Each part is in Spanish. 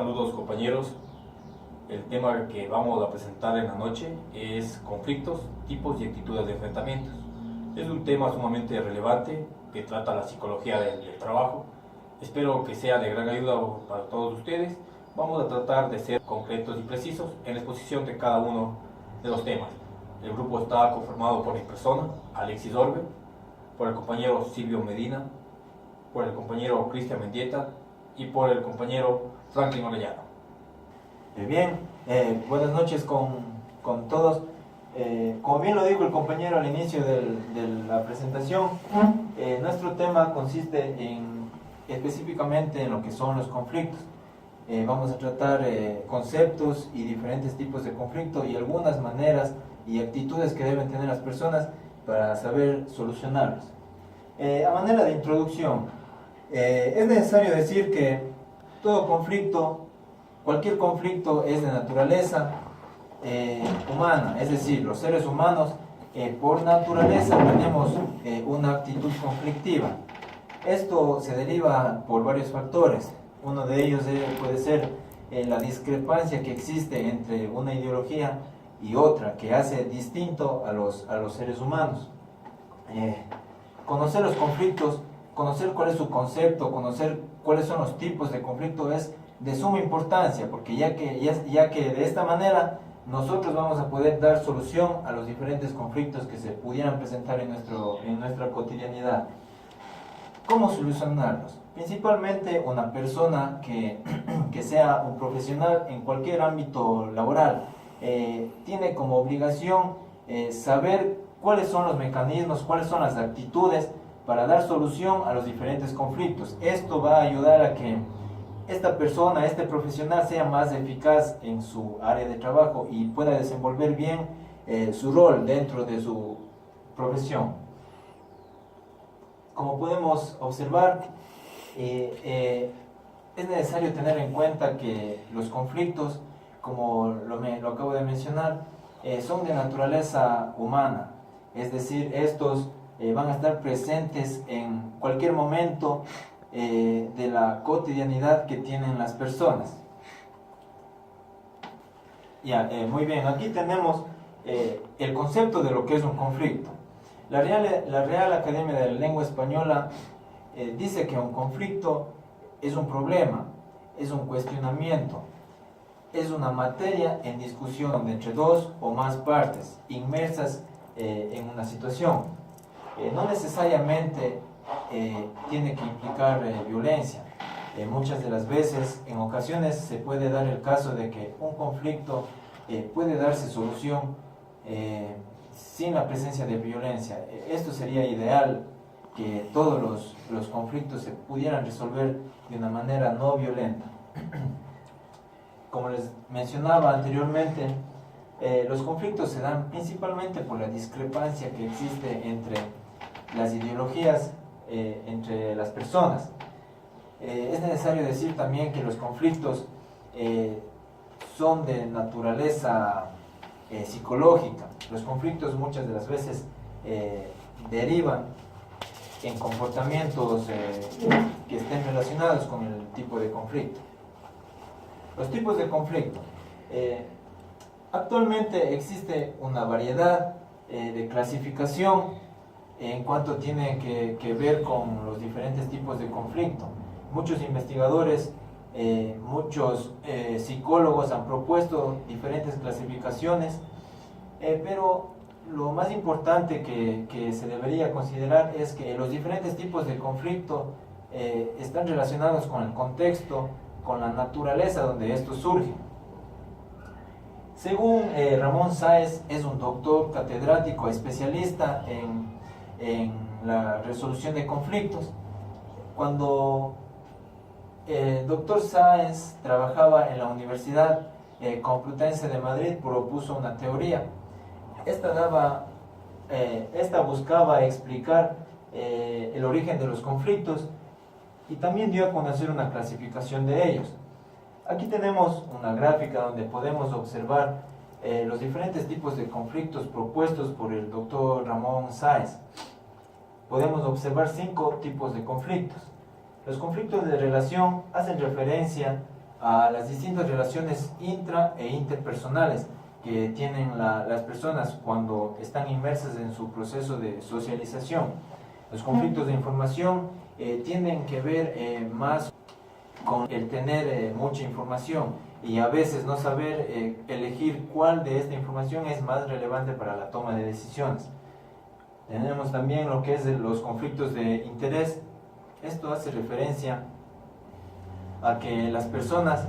Saludos compañeros, el tema que vamos a presentar en la noche es conflictos, tipos y actitudes de enfrentamientos. Es un tema sumamente relevante que trata la psicología del trabajo. Espero que sea de gran ayuda para todos ustedes. Vamos a tratar de ser concretos y precisos en la exposición de cada uno de los temas. El grupo está conformado por mi persona, Alexis Orbe, por el compañero Silvio Medina, por el compañero Cristian Mendieta y por el compañero Franklin Orellano. Buenas noches con todos. Como bien lo dijo el compañero al inicio de la presentación, nuestro tema consiste específicamente en lo que son los conflictos. Vamos a tratar conceptos y diferentes tipos de conflicto y algunas maneras y actitudes que deben tener las personas para saber solucionarlos. A manera de introducción, es necesario decir que todo conflicto, cualquier conflicto es de naturaleza humana, es decir, los seres humanos por naturaleza tenemos una actitud conflictiva. Esto se deriva por varios factores. Uno de ellos puede ser la discrepancia que existe entre una ideología y otra, que hace distinto a los seres humanos. Conocer los conflictos, conocer cuál es su concepto, conocer cuáles son los tipos de conflicto es de suma importancia, porque ya que de esta manera nosotros vamos a poder dar solución a los diferentes conflictos que se pudieran presentar en nuestra cotidianidad. ¿Cómo solucionarlos? Principalmente una persona que sea un profesional en cualquier ámbito laboral tiene como obligación saber cuáles son los mecanismos, cuáles son las actitudes para dar solución a los diferentes conflictos. Esto va a ayudar a que esta persona, este profesional, sea más eficaz en su área de trabajo y pueda desenvolver bien su rol dentro de su profesión. Como podemos observar, es necesario tener en cuenta que los conflictos, como lo acabo de mencionar, son de naturaleza humana, es decir, estos van a estar presentes en cualquier momento de la cotidianidad que tienen las personas. Muy bien, aquí tenemos el concepto de lo que es un conflicto. La Real Academia de la Lengua Española dice que un conflicto es un problema, es un cuestionamiento, es una materia en discusión entre dos o más partes inmersas en una situación. No necesariamente tiene que implicar violencia. Muchas de las veces, en ocasiones, se puede dar el caso de que un conflicto puede darse solución sin la presencia de violencia. Esto sería ideal, que todos los conflictos se pudieran resolver de una manera no violenta. Como les mencionaba anteriormente, los conflictos se dan principalmente por la discrepancia que existe entre las ideologías entre las personas. Es necesario decir también que los conflictos son de naturaleza psicológica. Los conflictos muchas de las veces derivan en comportamientos que estén relacionados con el tipo de conflicto. Los tipos de conflicto. Actualmente existe una variedad de clasificación en cuanto tiene que ver con los diferentes tipos de conflicto. Muchos investigadores, muchos psicólogos han propuesto diferentes clasificaciones, pero lo más importante que se debería considerar es que los diferentes tipos de conflicto están relacionados con el contexto, con la naturaleza donde estos surgen. Según Ramón Sáez, es un doctor catedrático especialista en la resolución de conflictos. Cuando el doctor Sáez trabajaba en la Universidad Complutense de Madrid, propuso una teoría. Esta buscaba explicar el origen de los conflictos y también dio a conocer una clasificación de ellos. Aquí tenemos una gráfica donde podemos observar los diferentes tipos de conflictos propuestos por el doctor Ramón Sáez. Podemos observar 5 tipos de conflictos. Los conflictos de relación hacen referencia a las distintas relaciones intra e interpersonales que tienen las personas cuando están inmersas en su proceso de socialización. Los conflictos de información tienen que ver más con el tener mucha información y a veces no saber elegir cuál de esta información es más relevante para la toma de decisiones. Tenemos también lo que es los conflictos de interés. Esto hace referencia a que las personas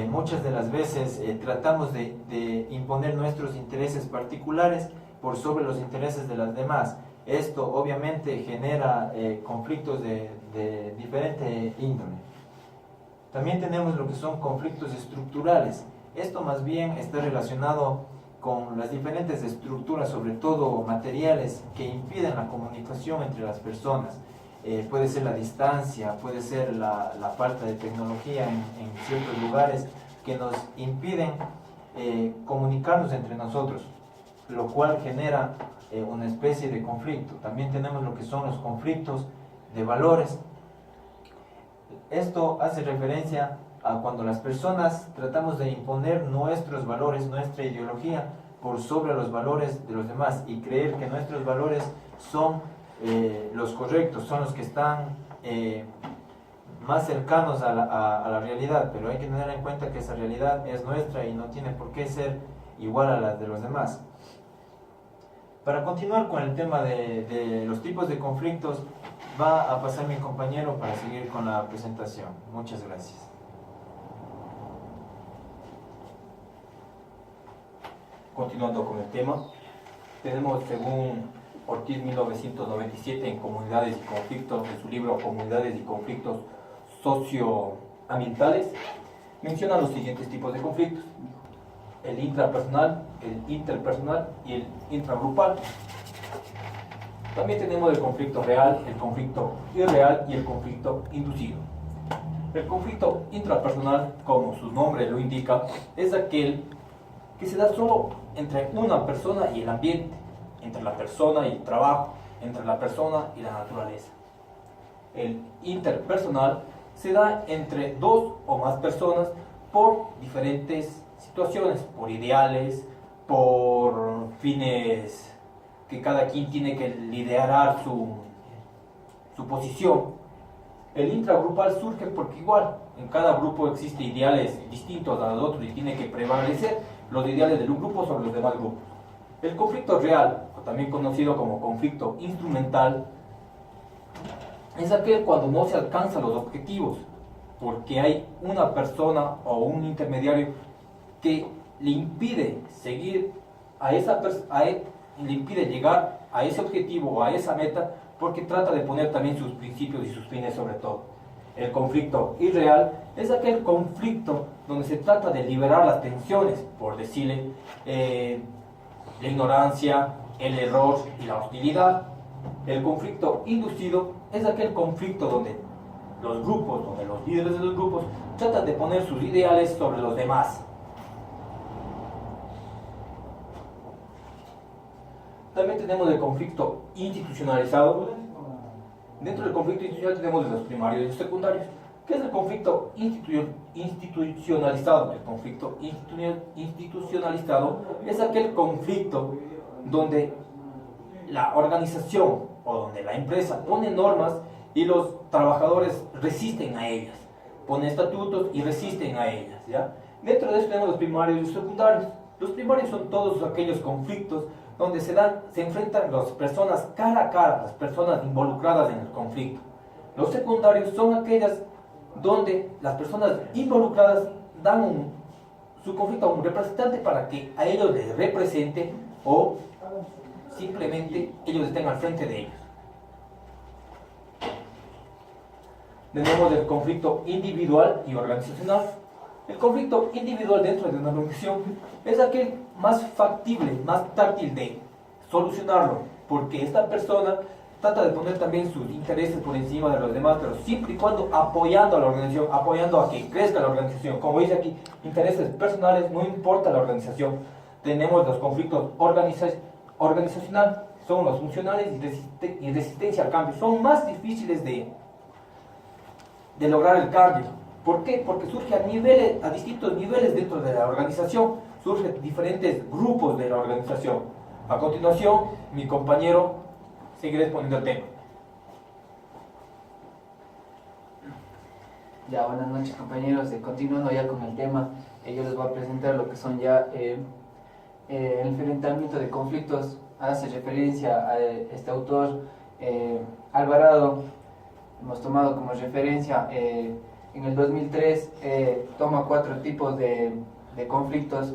muchas de las veces tratamos de imponer nuestros intereses particulares por sobre los intereses de las demás. Esto obviamente genera conflictos de diferente índole. También tenemos lo que son conflictos estructurales. Esto más bien está relacionado con las diferentes estructuras, sobre todo materiales, que impiden la comunicación entre las personas. Puede ser la distancia, puede ser la falta de tecnología en ciertos lugares que nos impiden comunicarnos entre nosotros, lo cual genera una especie de conflicto. También tenemos lo que son los conflictos de valores. Esto hace referencia a cuando las personas tratamos de imponer nuestros valores, nuestra ideología, por sobre los valores de los demás y creer que nuestros valores son los correctos, son los que están más cercanos a la realidad, pero hay que tener en cuenta que esa realidad es nuestra y no tiene por qué ser igual a la de los demás. Para continuar con el tema de los tipos de conflictos, va a pasar mi compañero para seguir con la presentación. Muchas gracias. Continuando con el tema, tenemos según Ortiz 1997 en Comunidades y Conflictos, de su libro Comunidades y Conflictos Socioambientales, menciona los siguientes tipos de conflictos: el intrapersonal, el interpersonal y el intragrupal. También tenemos el conflicto real, el conflicto irreal y el conflicto inducido. El conflicto intrapersonal, como su nombre lo indica, es aquel que se da solo entre una persona y el ambiente, entre la persona y el trabajo, entre la persona y la naturaleza. El interpersonal se da entre dos o más personas por diferentes situaciones, por ideales, por fines que cada quien tiene que liderar su posición. El intragrupal surge porque igual en cada grupo existen ideales distintos a los otros y tiene que prevalecer los ideales de un grupo sobre los demás grupos. El conflicto real, también conocido como conflicto instrumental, es aquel cuando no se alcanzan los objetivos, porque hay una persona o un intermediario que le impide seguir le impide llegar a ese objetivo o a esa meta, porque trata de poner también sus principios y sus fines sobre todo. El conflicto irreal es aquel conflicto donde se trata de liberar las tensiones, por decirle, la ignorancia, el error y la hostilidad. El conflicto inducido es aquel conflicto donde los grupos, donde los líderes de los grupos tratan de poner sus ideales sobre los demás. También tenemos el conflicto institucionalizado. Dentro del conflicto institucional tenemos los primarios y los secundarios. ¿Qué es el conflicto institucionalizado? El conflicto institucionalizado es aquel conflicto donde la organización o donde la empresa pone normas y los trabajadores resisten a ellas, pone estatutos y resisten a ellas, ¿ya? Dentro de eso tenemos los primarios y los secundarios. Los primarios son todos aquellos conflictos donde se enfrentan las personas cara a cara, las personas involucradas en el conflicto. Los secundarios son aquellas donde las personas involucradas dan su conflicto a un representante para que a ellos les represente o simplemente ellos estén al frente de ellos. Tenemos el conflicto individual y organizacional. El conflicto individual dentro de una organización es aquel más factible, más táctil de solucionarlo, porque esta persona trata de poner también sus intereses por encima de los demás, pero siempre y cuando apoyando a la organización, apoyando a que crezca la organización. Como dice aquí, intereses personales, no importa la organización. Tenemos los conflictos organizacional, son los funcionales y resistencia al cambio. Son más difíciles de lograr el cambio. ¿Por qué? Porque surge a distintos niveles dentro de la organización, surgen diferentes grupos de la organización. A continuación, mi compañero seguirá exponiendo el tema. Ya, buenas noches compañeros, continuando ya con el tema, yo les voy a presentar lo que son ya el enfrentamiento de conflictos. Hace referencia a este autor Alvarado, hemos tomado como referencia en el 2003, toma 4 tipos de conflictos,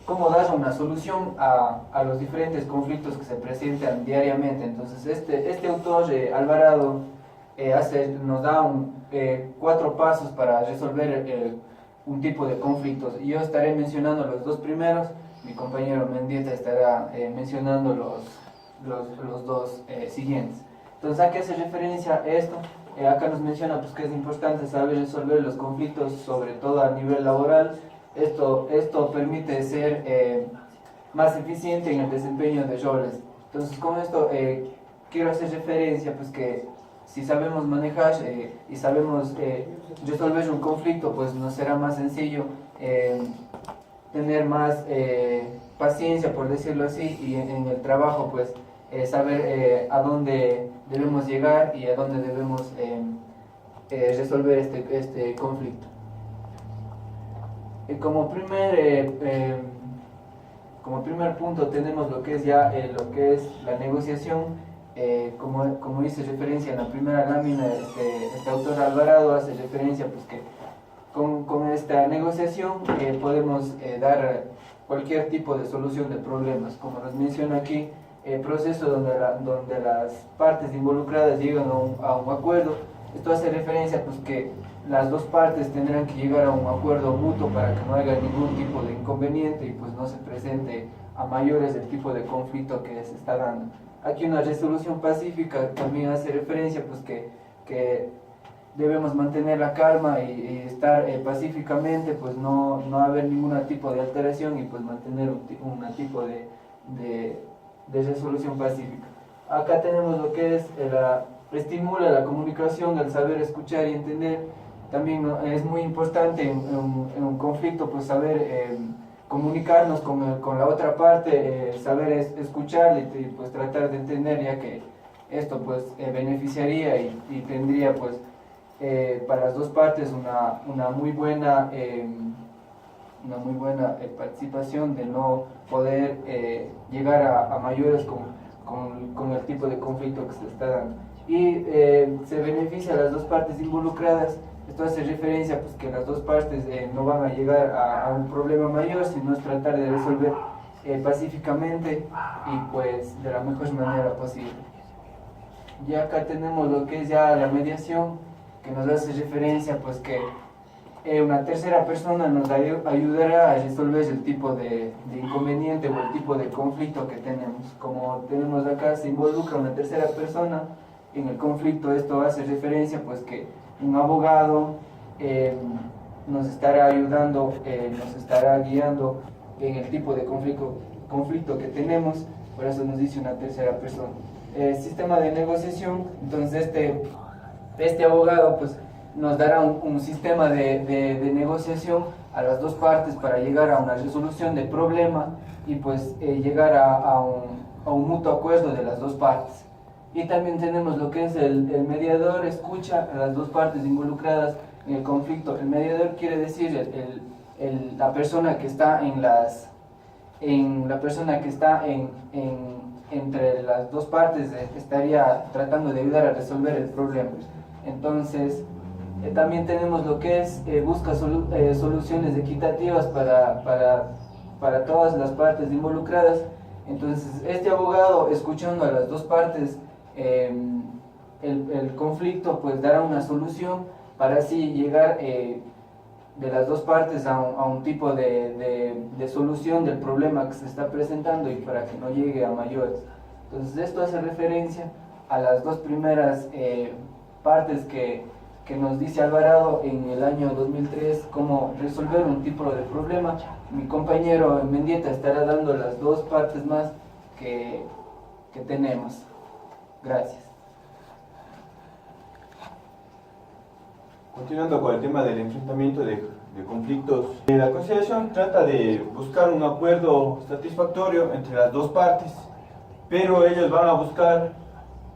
cómo dar una solución a los diferentes conflictos que se presentan diariamente. Entonces este autor Alvarado nos da 4 pasos para resolver un tipo de conflictos. Yo estaré mencionando los 2 primeros, mi compañero Mendieta estará mencionando los 2 siguientes. Entonces, ¿a qué hace referencia esto? Acá nos menciona pues, que es importante saber resolver los conflictos, sobre todo a nivel laboral. Esto permite ser más eficiente en el desempeño de roles. Entonces, con esto quiero hacer referencia pues que si sabemos manejar y sabemos resolver un conflicto, pues nos será más sencillo tener más paciencia, por decirlo así, y en el trabajo pues saber a dónde debemos llegar y a dónde debemos resolver este conflicto. Como primer punto tenemos lo que es ya lo que es la negociación. Como hice referencia en la primera lámina, este autor Alvarado hace referencia pues que con esta negociación podemos dar cualquier tipo de solución de problemas. Como nos menciona aquí, el proceso donde las partes involucradas llegan a un acuerdo. Esto hace referencia pues que las 2 partes tendrán que llegar a un acuerdo mutuo para que no haya ningún tipo de inconveniente y pues no se presente a mayores el tipo de conflicto que se está dando. Aquí una resolución pacífica también hace referencia pues que debemos mantener la calma y estar pacíficamente, pues no haber ningún tipo de alteración y pues mantener un tipo de resolución pacífica. Acá tenemos lo que es estimula la comunicación, el saber escuchar y entender. También es muy importante en un conflicto pues saber comunicarnos con la otra parte, saber escuchar y pues tratar de entender, ya que esto pues beneficiaría y tendría pues para las 2 partes una muy buena participación de no poder llegar a mayores con el tipo de conflicto que se está dando. Y se beneficia a las 2 partes involucradas. Esto hace referencia pues que las 2 partes no van a llegar a un problema mayor, sino es tratar de resolver pacíficamente y pues de la mejor manera posible. Y acá tenemos lo que es ya la mediación, que nos hace referencia pues que una tercera persona nos ayudará a resolver el tipo de inconveniente o el tipo de conflicto que tenemos. Como tenemos acá, se involucra una tercera persona en el conflicto. Esto hace referencia pues que un abogado nos estará ayudando, nos estará guiando en el tipo de conflicto que tenemos. Por eso nos dice una tercera persona. Sistema de negociación. Entonces este abogado pues nos dará un sistema de negociación a las 2 partes para llegar a una resolución de problema y pues llegar a un mutuo acuerdo de las 2 partes. Y también tenemos lo que es el mediador. Escucha a las 2 partes involucradas en el conflicto. El mediador quiere decir la persona que está entre las 2 partes, estaría tratando de ayudar a resolver el problema. Entonces también tenemos lo que es busca soluciones equitativas para todas las partes involucradas. Entonces este abogado, escuchando a las 2 partes el conflicto, pues dará una solución para así llegar de las 2 partes a un tipo de solución del problema que se está presentando y para que no llegue a mayores. Entonces esto hace referencia a las 2 primeras partes que nos dice Alvarado en el año 2003 cómo resolver un tipo de problema. Mi compañero Mendieta estará dando las 2 partes más que tenemos. Gracias. Continuando con el tema del enfrentamiento de conflictos, la conciliación trata de buscar un acuerdo satisfactorio entre las dos partes, pero ellos van a buscar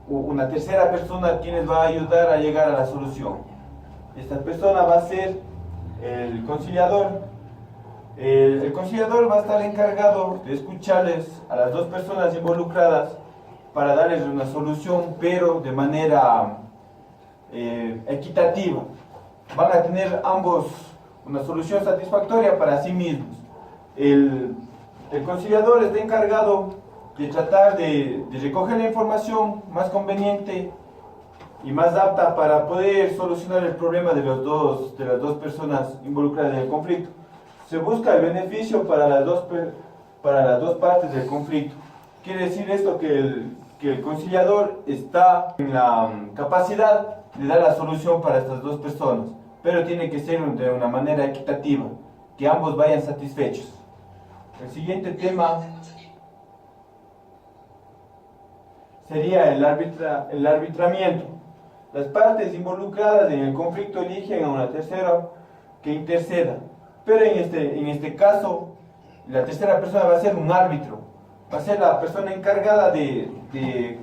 una tercera persona quien va a ayudar a llegar a la solución. Esta persona va a ser el conciliador. El conciliador va a estar encargado de escucharles a las dos personas involucradas para darles una solución, pero de manera equitativa. Van a tener ambos una solución satisfactoria para sí mismos. El conciliador está encargado de tratar de recoger la información más conveniente y más apta para poder solucionar el problema de las dos personas involucradas en el conflicto. Se busca el beneficio para las dos partes del conflicto. Quiere decir esto que el conciliador está en la capacidad de dar la solución para estas dos personas, pero tiene que ser de una manera equitativa, que ambos vayan satisfechos. El siguiente tema sería el arbitramiento. Las partes involucradas en el conflicto eligen a una tercera que interceda, pero en este caso la tercera persona va a ser un árbitro, va a ser la persona encargada de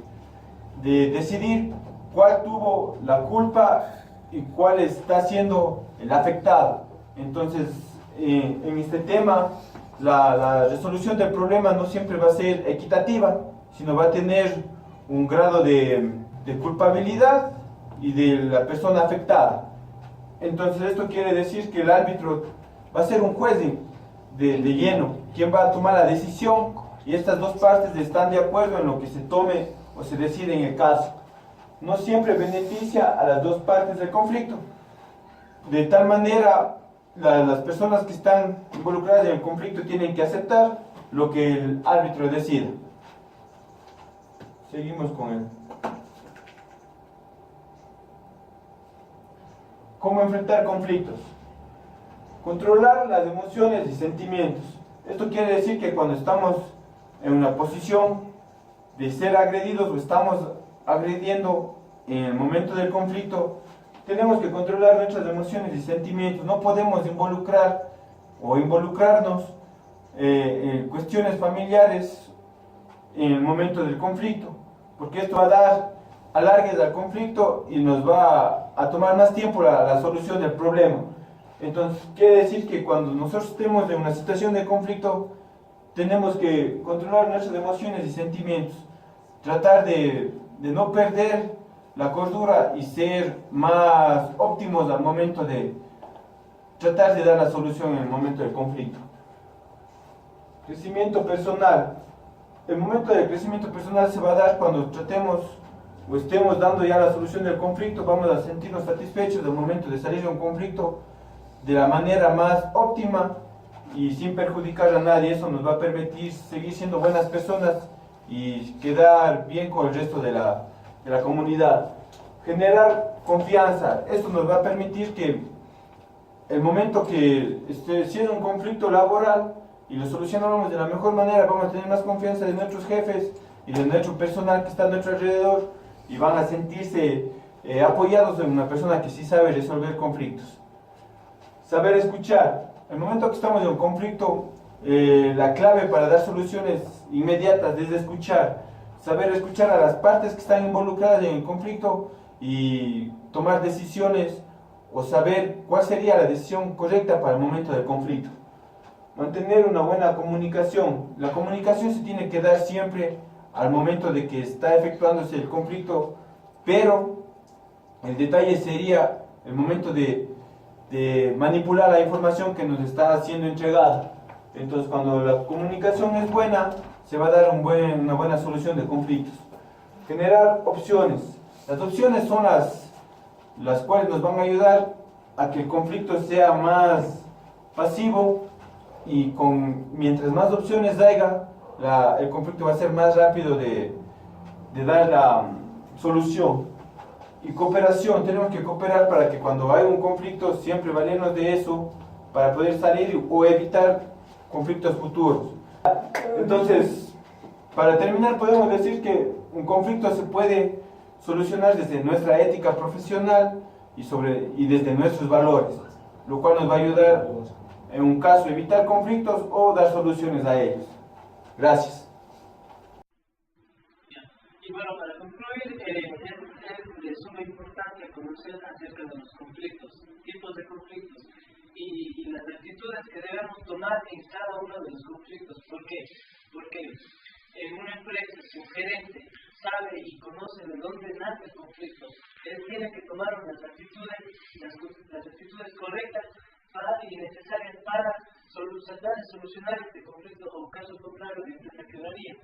decidir cuál tuvo la culpa y cuál está siendo el afectado. Entonces, en este tema, la resolución del problema no siempre va a ser equitativa, sino va a tener un grado de culpabilidad y de la persona afectada. Entonces, esto quiere decir que el árbitro va a ser un juez de lleno, quien va a tomar la decisión, y estas dos partes están de acuerdo en lo que se tome o se decide en el caso. No siempre beneficia a las dos partes del conflicto. De tal manera, las personas que están involucradas en el conflicto tienen que aceptar lo que el árbitro decida. Seguimos con él. ¿Cómo enfrentar conflictos? Controlar las emociones y sentimientos. Esto quiere decir que cuando estamos en una posición de ser agredidos o estamos agrediendo en el momento del conflicto, tenemos que controlar nuestras emociones y sentimientos. No podemos involucrar o involucrarnos en cuestiones familiares en el momento del conflicto, porque esto va a dar alargues al conflicto y nos va a tomar más tiempo la solución del problema. Entonces, quiere decir que cuando nosotros estemos en una situación de conflicto, tenemos que controlar nuestras emociones y sentimientos, tratar de no perder la cordura y ser más óptimos al momento de tratar de dar la solución en el momento del conflicto. Crecimiento personal. El momento del crecimiento personal se va a dar cuando tratemos o estemos dando ya la solución del conflicto. Vamos a sentirnos satisfechos del momento de salir de un conflicto de la manera más óptima y sin perjudicar a nadie. Eso nos va a permitir seguir siendo buenas personas y quedar bien con el resto de la comunidad. Generar confianza. Esto nos va a permitir que el momento que esté siendo un conflicto laboral y lo solucionamos de la mejor manera, vamos a tener más confianza de nuestros jefes y de nuestro personal que está a nuestro alrededor, y van a sentirse apoyados en una persona que sí sabe resolver conflictos. Saber escuchar. El momento que estamos en un conflicto, la clave para dar soluciones inmediatas es escuchar. Saber escuchar a las partes que están involucradas en el conflicto y tomar decisiones, o saber cuál sería la decisión correcta para el momento del conflicto. Mantener una buena comunicación. La comunicación se tiene que dar siempre al momento de que está efectuándose el conflicto, pero el detalle sería el momento de manipular la información que nos está siendo entregada. Entonces, cuando la comunicación es buena, se va a dar una buena solución de conflictos. Generar opciones. Las opciones son las cuales nos van a ayudar a que el conflicto sea más pasivo, y mientras más opciones haya, el conflicto va a ser más rápido de dar la solución. Y cooperación. Tenemos que cooperar para que cuando hay un conflicto siempre valernos de eso para poder salir o evitar conflictos futuros. Entonces, para terminar, podemos decir que un conflicto se puede solucionar desde nuestra ética profesional y desde nuestros valores, lo cual nos va a ayudar en un caso a evitar conflictos o dar soluciones a ellos. Gracias. Y bueno, para concluir, es de suma importancia conocer acerca de los conflictos, tipos de conflictos y las actitudes que debemos tomar en cada uno de los conflictos. ¿Por qué? Porque en una empresa, si un gerente sabe y conoce de dónde nace el conflicto, él tiene que tomar las actitudes correctas y necesarias para tratar de solucionar este conflicto, o caso contrario, la empresa quedaría.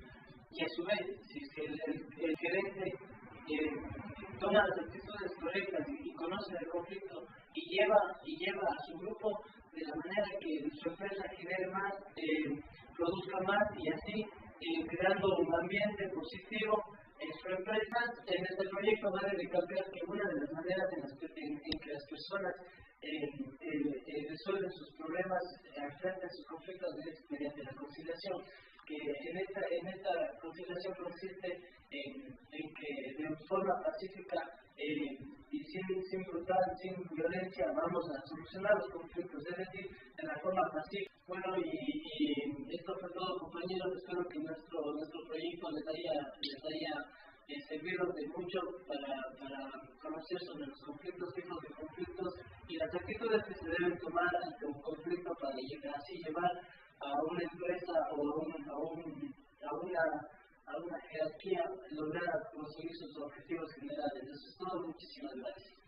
Y a su vez, si es que el gerente toma las actitudes correctas y conoce el conflicto y lleva a su grupo de la manera que su empresa genere más, produzca más y así creando un ambiente positivo en su empresa, en este proyecto va a recalcar que una de las maneras en que las personas resuelven sus problemas, enfrentan sus conflictos es mediante la conciliación, que en esta conciliación consiste en que de forma pacífica y sin violencia vamos a solucionar los conflictos, es decir, de la forma pacífica. Bueno, y esto fue todo, compañeros. Espero que nuestro proyecto les haya servido de mucho para conocer sobre los conflictos, tipos de conflictos y las actitudes que se deben tomar ante un conflicto para así llevar a una empresa o a una jerarquía lograr conseguir sus objetivos generales. Eso es todo. Muchísimas gracias.